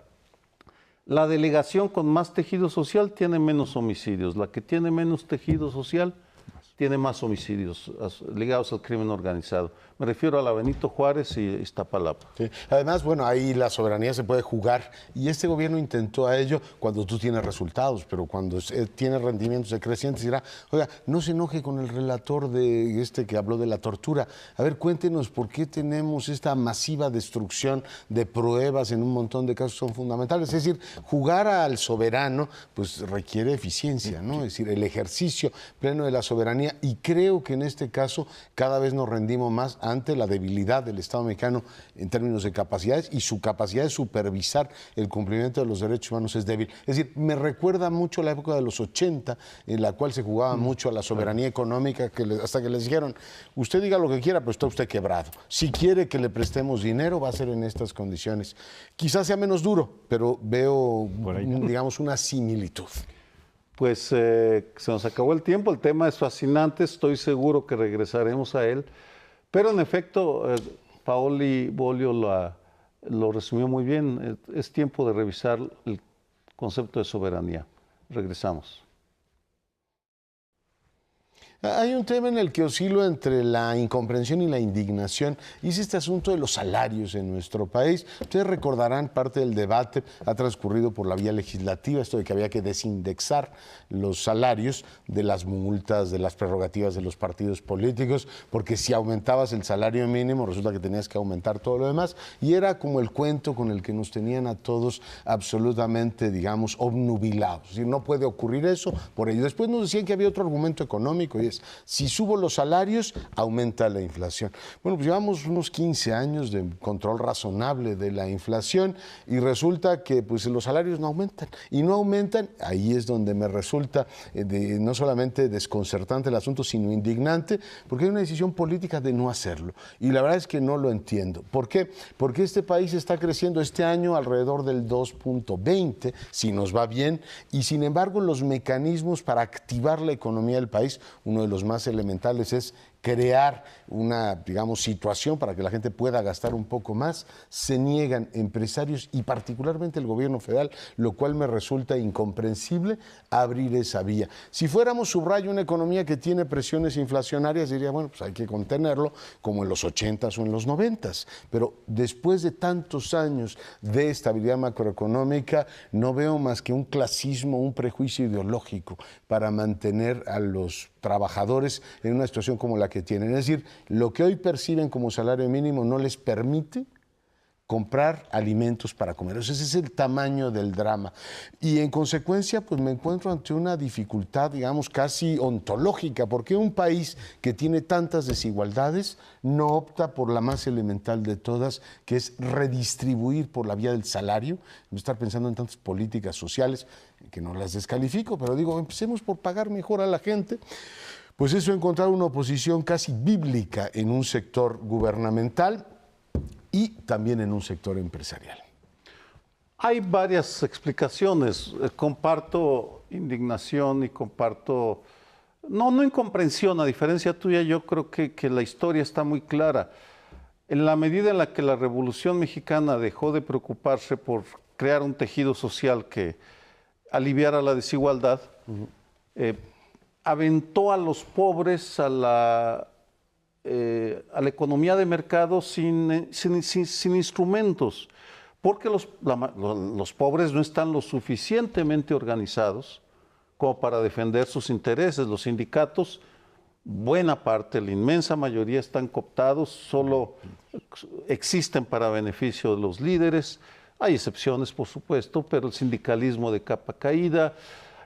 [SPEAKER 3] la delegación con más tejido social tiene menos homicidios, la que tiene menos tejido social tiene más homicidios ligados al crimen organizado. Me refiero a la Benito Juárez y Iztapalapa.
[SPEAKER 2] Sí. Además, bueno, ahí la soberanía se puede jugar y este gobierno intentó a ello cuando tú tienes resultados, pero cuando tienes rendimientos decrecientes dirá, oiga, no se enoje con el relator de que habló de la tortura. A ver, cuéntenos por qué tenemos esta masiva destrucción de pruebas en un montón de casos que son fundamentales. Es decir, jugar al soberano pues requiere eficiencia, ¿no? Es decir, el ejercicio pleno de la soberanía, y creo que en este caso cada vez nos rendimos más ante la debilidad del Estado mexicano en términos de capacidades, y su capacidad de supervisar el cumplimiento de los derechos humanos es débil. Es decir, me recuerda mucho la época de los 80, en la cual se jugaba mucho a la soberanía económica, hasta que les dijeron, usted diga lo que quiera, pero está usted quebrado. Si quiere que le prestemos dinero, va a ser en estas condiciones. Quizás sea menos duro, pero veo, digamos, una similitud.
[SPEAKER 3] Pues se nos acabó el tiempo, el tema es fascinante, estoy seguro que regresaremos a él, pero en efecto, Paoli Bolio lo resumió muy bien, es tiempo de revisar el concepto de soberanía. Regresamos.
[SPEAKER 2] Hay un tema en el que oscilo entre la incomprensión y la indignación, y es este asunto de los salarios en nuestro país. Ustedes recordarán, parte del debate ha transcurrido por la vía legislativa, esto de que había que desindexar los salarios de las multas, de las prerrogativas de los partidos políticos, porque si aumentabas el salario mínimo, resulta que tenías que aumentar todo lo demás, y era como el cuento con el que nos tenían a todos absolutamente, digamos, obnubilados. Es decir, no puede ocurrir eso por ello. Después nos decían que había otro argumento económico, y es, si subo los salarios, aumenta la inflación. Bueno, pues llevamos unos 15 años de control razonable de la inflación y resulta que pues, los salarios no aumentan. Y no aumentan, ahí es donde me resulta no solamente desconcertante el asunto, sino indignante, porque hay una decisión política de no hacerlo. Y la verdad es que no lo entiendo. ¿Por qué? Porque este país está creciendo este año alrededor del 2.20, si nos va bien, y sin embargo los mecanismos para activar la economía del país, uno de los más elementales es crear una, digamos, situación para que la gente pueda gastar un poco más, se niegan empresarios y particularmente el gobierno federal, lo cual me resulta incomprensible abrir esa vía. Si fuéramos, subrayo, una economía que tiene presiones inflacionarias, diría, bueno, pues hay que contenerlo como en los 80s o en los 90s, pero después de tantos años de estabilidad macroeconómica, no veo más que un clasismo, un prejuicio ideológico para mantener a los trabajadores en una situación como la que tienen. Es decir, lo que hoy perciben como salario mínimo no les permite comprar alimentos para comer. Ese es el tamaño del drama. Y en consecuencia, pues me encuentro ante una dificultad, digamos, casi ontológica, porque un país que tiene tantas desigualdades no opta por la más elemental de todas, que es redistribuir por la vía del salario, no estar pensando en tantas políticas sociales, que no las descalifico, pero digo, empecemos por pagar mejor a la gente. Pues eso, he encontrado una oposición casi bíblica en un sector gubernamental y también en un sector empresarial.
[SPEAKER 3] Hay varias explicaciones. Comparto indignación y comparto, no incomprensión. A diferencia tuya, yo creo que la historia está muy clara. En la medida en la que la Revolución Mexicana dejó de preocuparse por crear un tejido social que aliviara la desigualdad, aventó a los pobres a la economía de mercado sin instrumentos, porque los pobres no están lo suficientemente organizados como para defender sus intereses. Los sindicatos, buena parte, la inmensa mayoría están cooptados, solo existen para beneficio de los líderes. Hay excepciones, por supuesto, pero el sindicalismo de capa caída,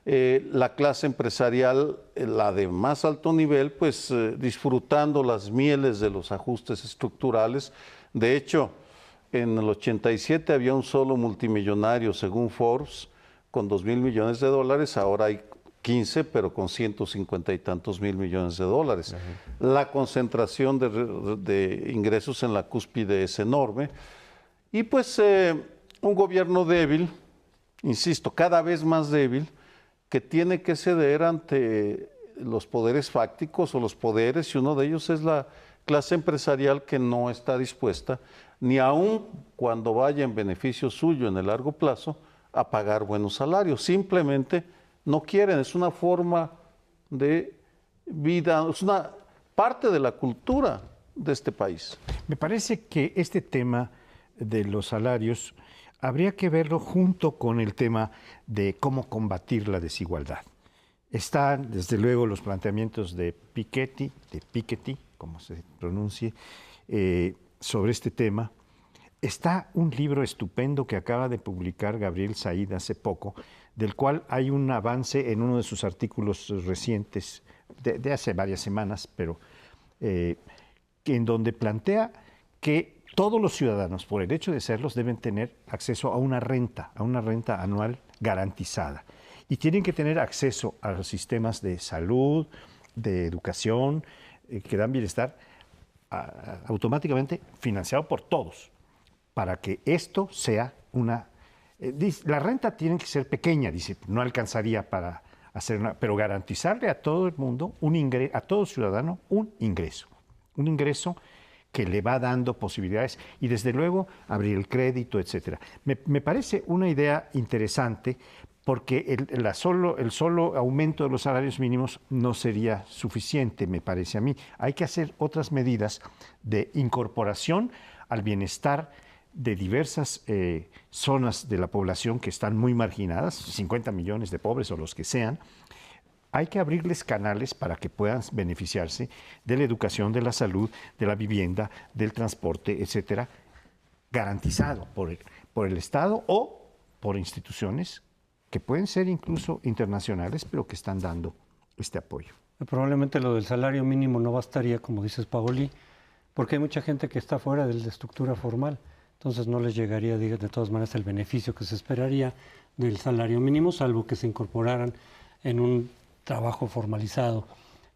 [SPEAKER 3] la clase empresarial, la de más alto nivel, pues disfrutando las mieles de los ajustes estructurales. De hecho, en el 87 había un solo multimillonario, según Forbes, con 2,000 millones de dólares, ahora hay 15, pero con 150 y tantos mil millones de dólares. La concentración de ingresos en la cúspide es enorme. Y pues un gobierno débil, insisto, cada vez más débil, que tiene que ceder ante los poderes fácticos o los poderes, y uno de ellos es la clase empresarial, que no está dispuesta, ni aun cuando vaya en beneficio suyo en el largo plazo, a pagar buenos salarios. Simplemente no quieren. Es una forma de vida, es una parte de la cultura de este país.
[SPEAKER 1] Me parece que este tema de los salarios habría que verlo junto con el tema de cómo combatir la desigualdad. Están, desde luego, los planteamientos de Piketty, como se pronuncie, sobre este tema. Está un libro estupendo que acaba de publicar Gabriel Said hace poco, del cual hay un avance en uno de sus artículos recientes, de hace varias semanas, pero en donde plantea que todos los ciudadanos, por el hecho de serlos, deben tener acceso a una renta anual garantizada. Y tienen que tener acceso a los sistemas de salud, de educación, que dan bienestar automáticamente financiado por todos, para que esto sea una... la renta tiene que ser pequeña, dice, no alcanzaría para hacer una... Pero garantizarle a todo el mundo, a todo ciudadano, un ingreso que le va dando posibilidades y desde luego abrir el crédito, etcétera. Me parece una idea interesante porque el solo aumento de los salarios mínimos no sería suficiente, me parece a mí. Hay que hacer otras medidas de incorporación al bienestar de diversas zonas de la población que están muy marginadas, 50 millones de pobres o los que sean. Hay que abrirles canales para que puedan beneficiarse de la educación, de la salud, de la vivienda, del transporte, etcétera, garantizado por el Estado o por instituciones que pueden ser incluso internacionales, pero que están dando este apoyo.
[SPEAKER 4] Probablemente lo del salario mínimo no bastaría, como dices, Paoli, porque hay mucha gente que está fuera de la estructura formal, entonces no les llegaría de todas maneras el beneficio que se esperaría del salario mínimo, salvo que se incorporaran en un trabajo formalizado.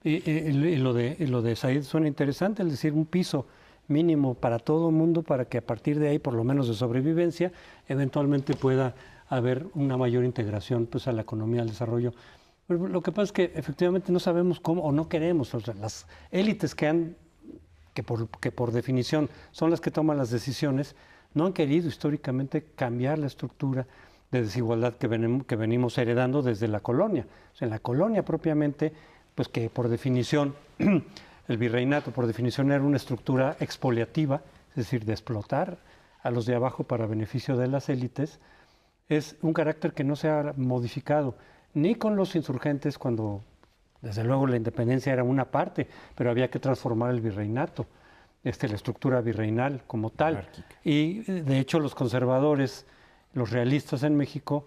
[SPEAKER 4] Y lo de Said suena interesante, es decir, un piso mínimo para todo el mundo para que a partir de ahí, por lo menos de sobrevivencia, eventualmente pueda haber una mayor integración pues, a la economía, al desarrollo. Pero lo que pasa es que efectivamente no sabemos cómo o no queremos. O sea, las élites que por definición son las que toman las decisiones, no han querido históricamente cambiar la estructura de desigualdad que venimos heredando desde la colonia. O sea, en la colonia propiamente, pues que por definición, el virreinato por definición era una estructura expoliativa, es decir, de explotar a los de abajo para beneficio de las élites, es un carácter que no se ha modificado ni con los insurgentes cuando, desde luego, la independencia era una parte, pero había que transformar el virreinato, la estructura virreinal como tal. Y de hecho los conservadores, los realistas en México,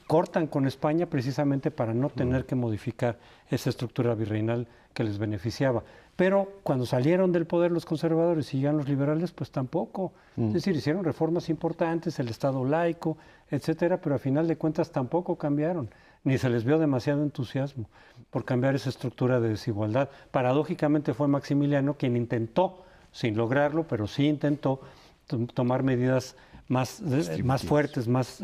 [SPEAKER 4] cortan con España precisamente para no tener que modificar esa estructura virreinal que les beneficiaba. Pero cuando salieron del poder los conservadores y ya los liberales, pues tampoco. Es decir, hicieron reformas importantes, el Estado laico, etcétera, pero a final de cuentas tampoco cambiaron, ni se les vio demasiado entusiasmo por cambiar esa estructura de desigualdad. Paradójicamente fue Maximiliano quien intentó, sin lograrlo, pero sí intentó tomar medidas más fuertes, más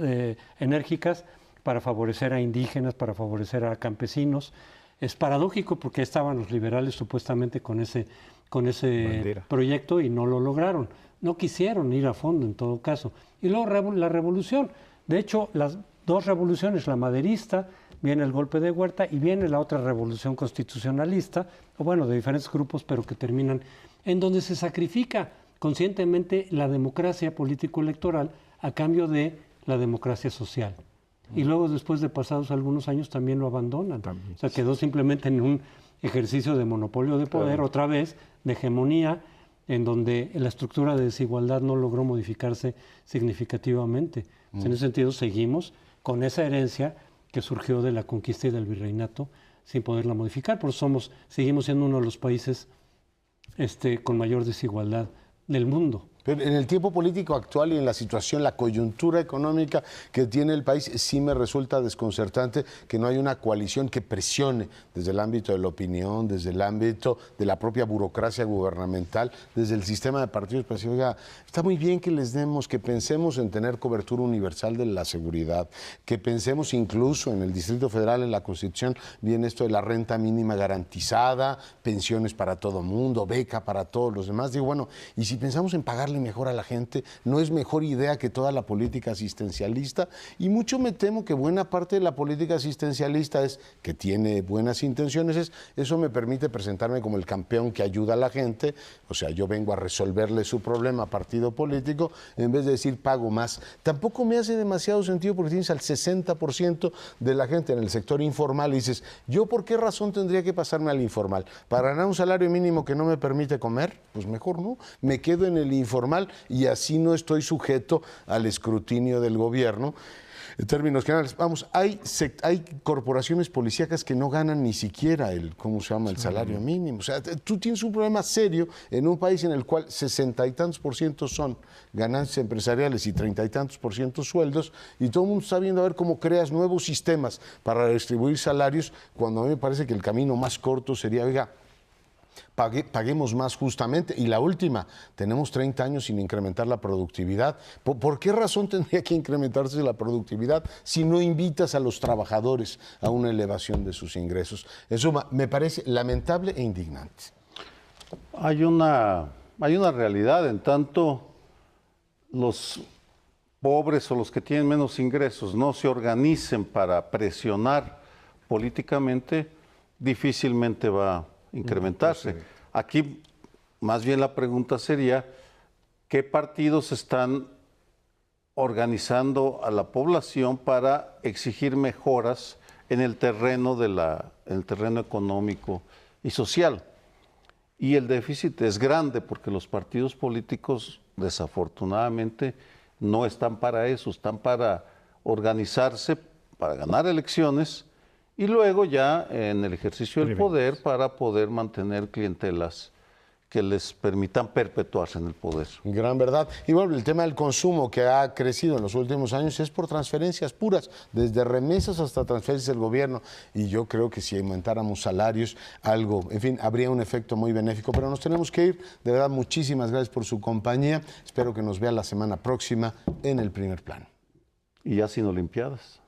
[SPEAKER 4] enérgicas para favorecer a indígenas, para favorecer a campesinos. Es paradójico porque estaban los liberales supuestamente con ese proyecto y no lo lograron. No quisieron ir a fondo en todo caso. Y luego la revolución. De hecho, las dos revoluciones, la maderista, viene el golpe de Huerta y viene la otra revolución constitucionalista, o bueno, de diferentes grupos, pero que terminan en donde se sacrifica conscientemente la democracia político-electoral a cambio de la democracia social. Y luego, después de pasados algunos años, también lo abandonan. O sea, quedó simplemente en un ejercicio de monopolio de poder, otra vez, de hegemonía, en donde la estructura de desigualdad no logró modificarse significativamente. En ese sentido, seguimos con esa herencia que surgió de la conquista y del virreinato sin poderla modificar. Por eso seguimos siendo uno de los países con mayor desigualdad del mundo.
[SPEAKER 2] Pero en el tiempo político actual y en la situación, la coyuntura económica que tiene el país, sí me resulta desconcertante que no haya una coalición que presione desde el ámbito de la opinión, desde el ámbito de la propia burocracia gubernamental, desde el sistema de partidos, para decir, oiga, está muy bien que les demos, que pensemos en tener cobertura universal de la seguridad, que pensemos incluso en el Distrito Federal, en la Constitución, viene esto de la renta mínima garantizada, pensiones para todo mundo, beca para todos los demás. Digo, bueno, y si pensamos en pagarle pagarle mejor a la gente, no es mejor idea que toda la política asistencialista, y mucho me temo que buena parte de la política asistencialista es que tiene buenas intenciones, eso me permite presentarme como el campeón que ayuda a la gente, o sea, yo vengo a resolverle su problema a partido político, en vez de decir pago más. Tampoco me hace demasiado sentido porque tienes al 60% de la gente en el sector informal y dices, ¿yo por qué razón tendría que pasarme al informal? ¿Para ganar un salario mínimo que no me permite comer? Pues mejor no, me quedo en el informal y así no estoy sujeto al escrutinio del gobierno. En términos generales, vamos, hay corporaciones policíacas que no ganan ni siquiera el salario mínimo. O sea, tú tienes un problema serio en un país en el cual 60 y tantos % son ganancias empresariales y 30 y tantos % sueldos, y todo el mundo está viendo a ver cómo creas nuevos sistemas para redistribuir salarios, cuando a mí me parece que el camino más corto sería, oiga, paguemos más justamente. Y la última, tenemos 30 años sin incrementar la productividad. ¿Por qué razón tendría que incrementarse la productividad si no invitas a los trabajadores a una elevación de sus ingresos? Eso me parece lamentable e indignante.
[SPEAKER 3] Hay una realidad, en tanto los pobres o los que tienen menos ingresos no se organicen para presionar políticamente, difícilmente va a incrementarse. Aquí más bien la pregunta sería, ¿qué partidos están organizando a la población para exigir mejoras en el terreno económico y social? Y el déficit es grande porque los partidos políticos desafortunadamente no están para eso, están para organizarse, para ganar elecciones y luego ya en el ejercicio del poder para poder mantener clientelas que les permitan perpetuarse en el poder.
[SPEAKER 2] Gran verdad. Y bueno, el tema del consumo que ha crecido en los últimos años es por transferencias puras, desde remesas hasta transferencias del gobierno. Y yo creo que si aumentáramos salarios, habría un efecto muy benéfico. Pero nos tenemos que ir. De verdad, muchísimas gracias por su compañía. Espero que nos vea la semana próxima en El Primer Plano.
[SPEAKER 3] Y ya sin Olimpiadas.